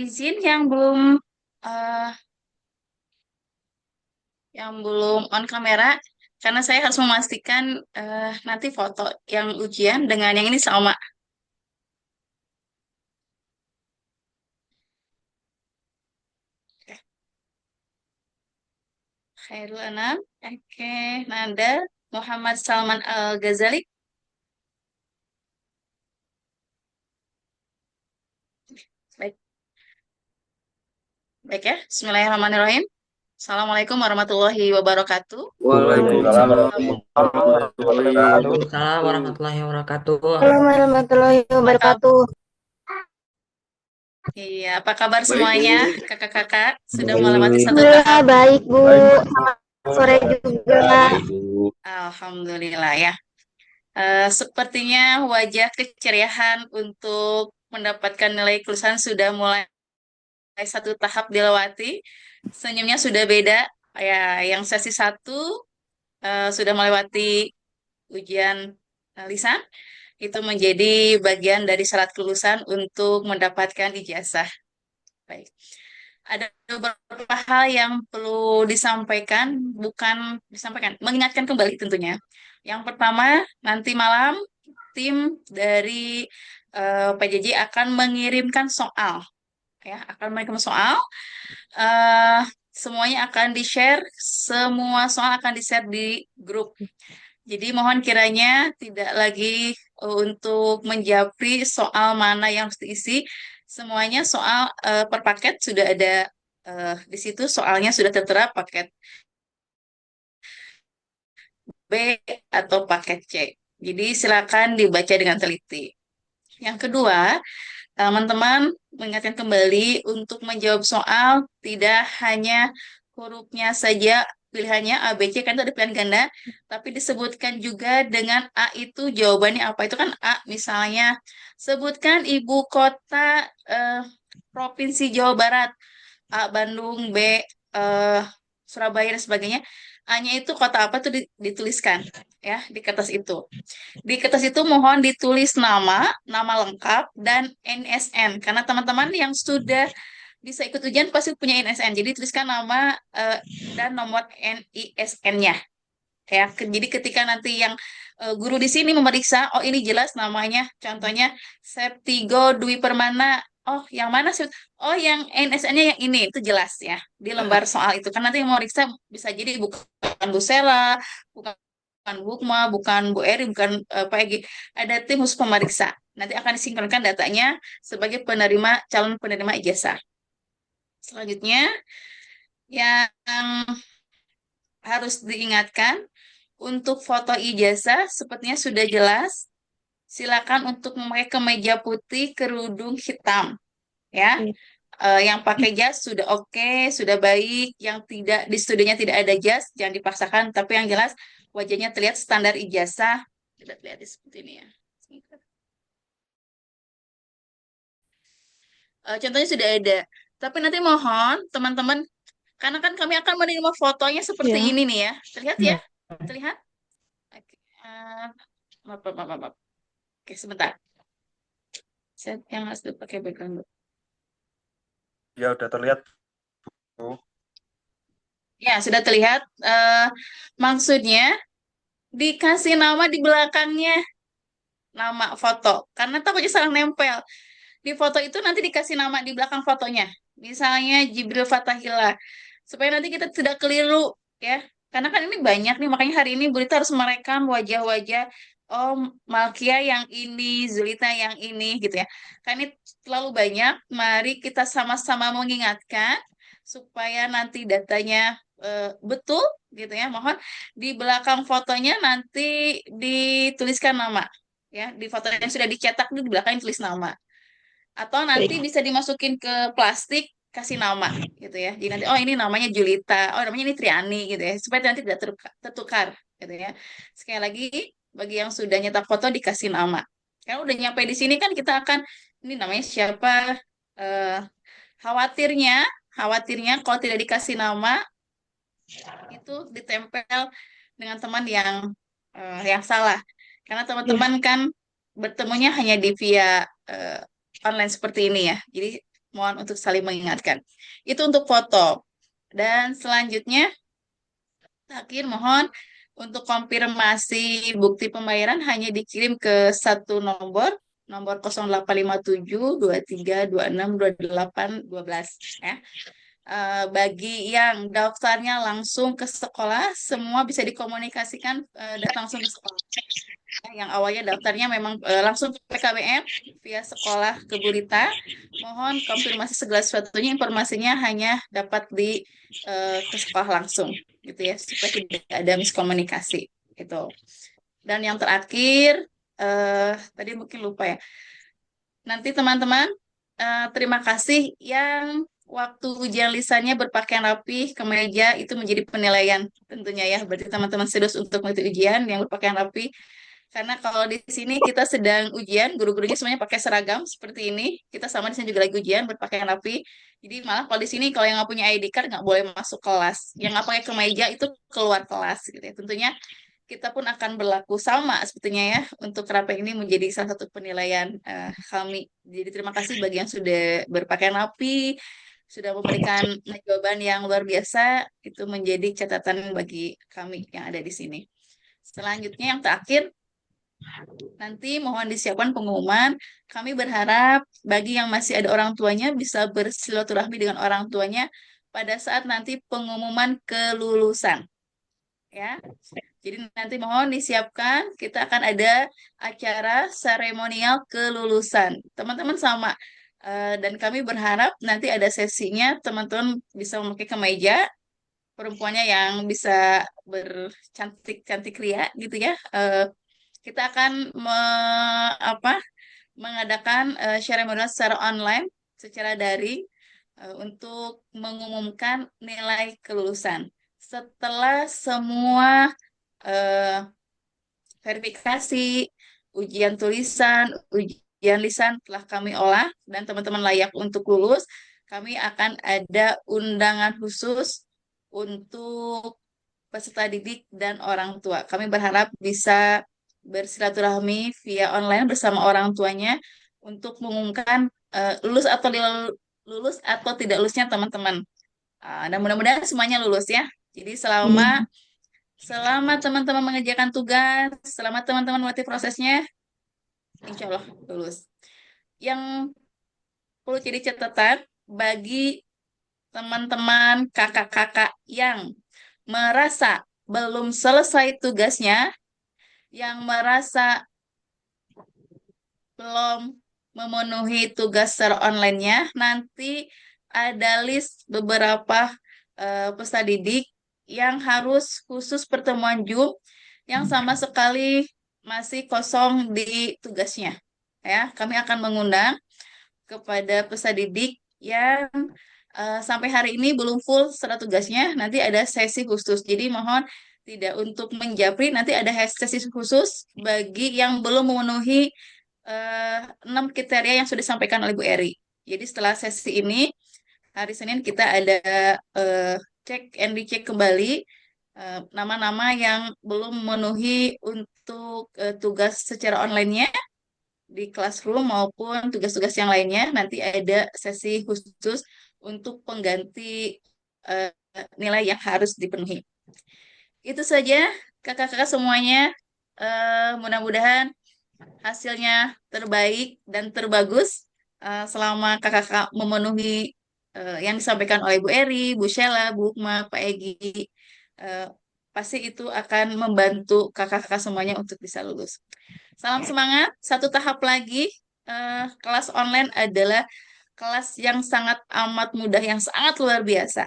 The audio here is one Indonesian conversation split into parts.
Izin eh, yang belum on kamera karena saya harus memastikan nanti foto yang ujian dengan yang ini sama. Oke, Khairul Anam. Oke, Nanda Muhammad Salman Al Ghazali. Baik, baik ya. Bismillahirrahmanirrahim. Assalamualaikum warahmatullahi wabarakatuh. Waalaikumsalam Waalaikumsalam warahmatullahi warahmatullahi wabarakatuh. warahmatullahi wabarakatuh. Assalamualaikum warahmatullahi Apa kabar? wabarakatuh. Iya, apa kabar Baik, semuanya? Bu. Kakak-kakak sudah melewati Baik, satu Alhamdulillah tahap. baik Bu. baik, Bu. Selamat sore juga. Baik, Bu. Alhamdulillah ya. Sepertinya wajah keceriaan untuk mendapatkan nilai kelulusan sudah mulai satu tahap dilewati. Senyumnya sudah beda. Ya, yang sesi satu sudah melewati ujian lisan. Itu menjadi bagian dari syarat kelulusan untuk mendapatkan ijazah. Baik. Ada beberapa hal yang perlu disampaikan, bukan disampaikan, mengingatkan kembali tentunya. Yang pertama, nanti malam tim dari PJJ akan mengirimkan soal, ya, akan mengirimkan soal. eh, Semuanya akan di-share, semua soal akan di-share di grup. Jadi mohon kiranya tidak lagi untuk menjawab soal mana yang harus diisi. Semuanya soal per paket sudah ada di situ, soalnya sudah tertera paket B atau paket C. Jadi silakan dibaca dengan teliti. Yang kedua, teman-teman mengingatkan kembali untuk menjawab soal tidak hanya hurufnya saja pilihannya A, B, C kan itu ada pilihan ganda, tapi disebutkan juga dengan A itu jawabannya apa. Itu kan A misalnya sebutkan ibu kota Provinsi Jawa Barat. A Bandung, B eh, Surabaya dan sebagainya. A-nya itu kota apa tuh dituliskan ya di kertas itu. Di kertas itu mohon ditulis nama lengkap dan NSN karena teman-teman yang sudah bisa ikut ujian pasti punya NSN. Jadi tuliskan nama dan nomor NISN-nya. Ya, jadi ketika nanti yang guru di sini memeriksa, oh ini jelas namanya, contohnya Septigo Dwi Permana. Oh, yang mana sih? Oh, yang NSN-nya yang ini itu jelas ya di lembar soal itu. Kan nanti yang mau meriksa bisa jadi bukan Bu Sela, bukan Bu Hukma, bukan Bu Eri, bukan Pak Egi. Ada tim khusus pemeriksa. Nanti akan disinkronkan datanya sebagai calon penerima ijazah. Selanjutnya yang harus diingatkan untuk foto ijazah sepertinya sudah jelas. Silakan untuk memakai kemeja putih, kerudung hitam, ya. Yang pakai jas sudah oke, sudah baik. Yang tidak di studinya tidak ada jas, jangan dipaksakan. Tapi yang jelas wajahnya terlihat standar ijazah. Tidak lihat seperti ini ya. Contohnya sudah ada. Tapi nanti mohon teman-teman, karena kan kami akan menerima fotonya seperti Ya. ini nih ya. Terlihat ya? Terlihat? Oke. Maaf, maaf, maaf, maaf. Oke, sebentar. Saya yang harus dipakai background dulu. Ya, udah terlihat, Bu. Ya, sudah terlihat. Maksudnya dikasih nama di belakangnya, nama foto. Karena takutnya salah nempel. Di foto itu nanti dikasih nama di belakang fotonya. Misalnya Jibril Fatahillah. Supaya nanti kita tidak keliru, ya. Karena kan ini banyak nih, makanya hari ini Burita harus merekam wajah-wajah. Oh, Malkia yang ini, Zulita yang ini, gitu ya. Kan ini terlalu banyak. Mari kita sama-sama mengingatkan supaya nanti datanya betul, gitu ya. Mohon di belakang fotonya nanti dituliskan nama, ya. Di foto yang sudah dicetak itu di belakang tulis nama atau nanti Baik. bisa dimasukin ke plastik kasih nama gitu ya. Jadi nanti oh ini namanya Julita, oh namanya ini Triani gitu ya, supaya nanti tidak tertukar gitu ya. Sekali lagi bagi yang sudah nyetak foto dikasih nama. Kalau udah nyampe di sini kan kita akan ini namanya siapa eh, khawatirnya khawatirnya kalau tidak dikasih nama itu ditempel dengan teman yang salah. Karena Ya. teman-teman kan bertemunya hanya di via online seperti ini ya. Jadi mohon untuk saling mengingatkan. Itu untuk foto. Dan selanjutnya, terakhir mohon untuk konfirmasi bukti pembayaran hanya dikirim ke satu nomor, nomor 0857 23 26 28 12 ya. Bagi yang daftarnya langsung ke sekolah, semua bisa dikomunikasikan datang langsung ke sekolah. Yang awalnya daftarnya memang langsung ke PKBM via sekolah ke Burita, mohon konfirmasi segala sesuatunya, informasinya hanya dapat ke sekolah langsung, gitu ya, supaya tidak ada miskomunikasi gitu. Dan yang terakhir, tadi mungkin lupa ya. Nanti teman-teman, terima kasih yang waktu ujian lisannya berpakaian rapi, kemeja itu menjadi penilaian tentunya ya. Berarti teman-teman serius untuk mengikuti ujian yang berpakaian rapi. Karena kalau di sini kita sedang ujian, guru-gurunya semuanya pakai seragam seperti ini. Kita sama di sini juga lagi ujian berpakaian rapi. Jadi malah kalau di sini kalau yang nggak punya ID card nggak boleh masuk kelas. Yang nggak pakai kemeja itu keluar kelas gitu ya. Tentunya kita pun akan berlaku sama sepertinya ya untuk rapel ini menjadi salah satu penilaian kami. Jadi terima kasih bagi yang sudah berpakaian rapi, sudah memberikan jawaban yang luar biasa, itu menjadi catatan bagi kami yang ada di sini. Selanjutnya yang terakhir, nanti mohon disiapkan pengumuman. Kami berharap bagi yang masih ada orang tuanya bisa bersilaturahmi dengan orang tuanya pada saat nanti pengumuman kelulusan. Ya, jadi nanti mohon disiapkan, kita akan ada acara seremonial kelulusan. Teman-teman sama, dan kami berharap nanti ada sesinya, teman-teman bisa memakai kemeja, perempuannya yang bisa bercantik-cantik ria gitu ya. Kita akan mengadakan seremonial secara online, secara daring, untuk mengumumkan nilai kelulusan. Setelah semua eh, verifikasi, ujian tulisan, ujian lisan telah kami olah dan teman-teman layak untuk lulus, kami akan ada undangan khusus untuk peserta didik dan orang tua. Kami berharap bisa bersilaturahmi via online bersama orang tuanya untuk mengumumkan lulus atau tidak lulusnya teman-teman. Dan mudah-mudahan semuanya lulus ya. Jadi selama teman-teman mengerjakan tugas, selama teman-teman melatih prosesnya, insya Allah lulus. Yang perlu jadi catatan bagi teman-teman kakak-kakak yang merasa belum selesai tugasnya, yang merasa belum memenuhi tugas secara online-nya, nanti ada list beberapa peserta didik yang harus khusus pertemuan Zoom yang sama sekali masih kosong di tugasnya. Ya, kami akan mengundang kepada peserta didik yang sampai hari ini belum full secara tugasnya, nanti ada sesi khusus. Jadi mohon tidak untuk menjapri, nanti ada sesi khusus bagi yang belum memenuhi 6 kriteria yang sudah disampaikan oleh Bu Eri. Jadi setelah sesi ini, hari Senin kita ada cek and dicek kembali nama-nama yang belum memenuhi untuk tugas secara online-nya di classroom maupun tugas-tugas yang lainnya. Nanti ada sesi khusus untuk pengganti eh, nilai yang harus dipenuhi. Itu saja kakak-kakak semuanya. Mudah-mudahan hasilnya terbaik dan terbagus selama kakak-kakak memenuhi yang disampaikan oleh Bu Eri, Bu Sheila, Bu Ukma, Pak Egi. Eh, Pasti itu akan membantu kakak-kakak semuanya untuk bisa lulus. Salam semangat. Satu tahap lagi, kelas online adalah kelas yang sangat amat mudah, yang sangat luar biasa.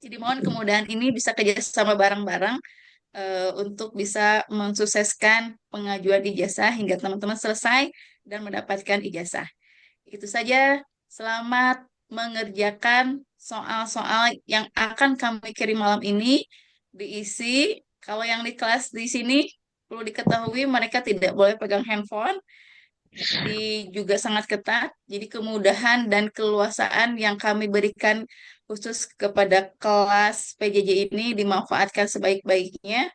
Jadi mohon kemudahan ini bisa kerjasama bareng-bareng untuk bisa mensukseskan pengajuan ijazah hingga teman-teman selesai dan mendapatkan ijazah. Itu saja. Selamat mengerjakan soal-soal yang akan kami kirim malam ini. Diisi. Kalau yang di kelas di sini perlu diketahui mereka tidak boleh pegang handphone. Juga sangat ketat. Jadi kemudahan dan keluasaan yang kami berikan khusus kepada kelas PJJ ini dimanfaatkan sebaik-baiknya.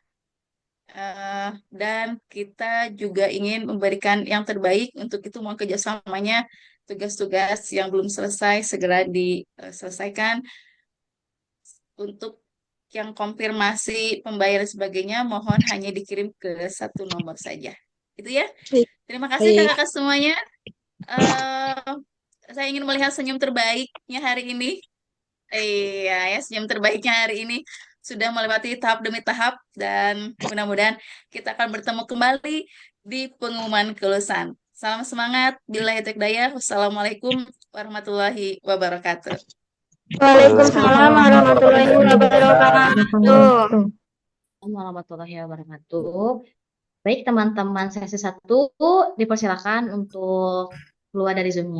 Dan kita juga ingin memberikan yang terbaik, untuk itu mohon kerjasamanya tugas-tugas yang belum selesai segera diselesaikan. Untuk yang konfirmasi pembayaran sebagainya, mohon hanya dikirim ke satu nomor saja. Itu ya. Terima kasih Baik. kakak-kakak semuanya. Eh, saya ingin melihat senyum terbaiknya hari ini. Iya ya, senyum terbaiknya hari ini sudah melewati tahap demi tahap dan mudah-mudahan kita akan bertemu kembali di pengumuman kelulusan. Salam semangat, billahi taufiq hidayah. Wassalamualaikum warahmatullahi wabarakatuh. Waalaikumsalam warahmatullahi wabarakatuh. Warahmatullahi wabarakatuh. Baik, teman-teman sesi 1 dipersilakan untuk keluar dari Zoom-nya.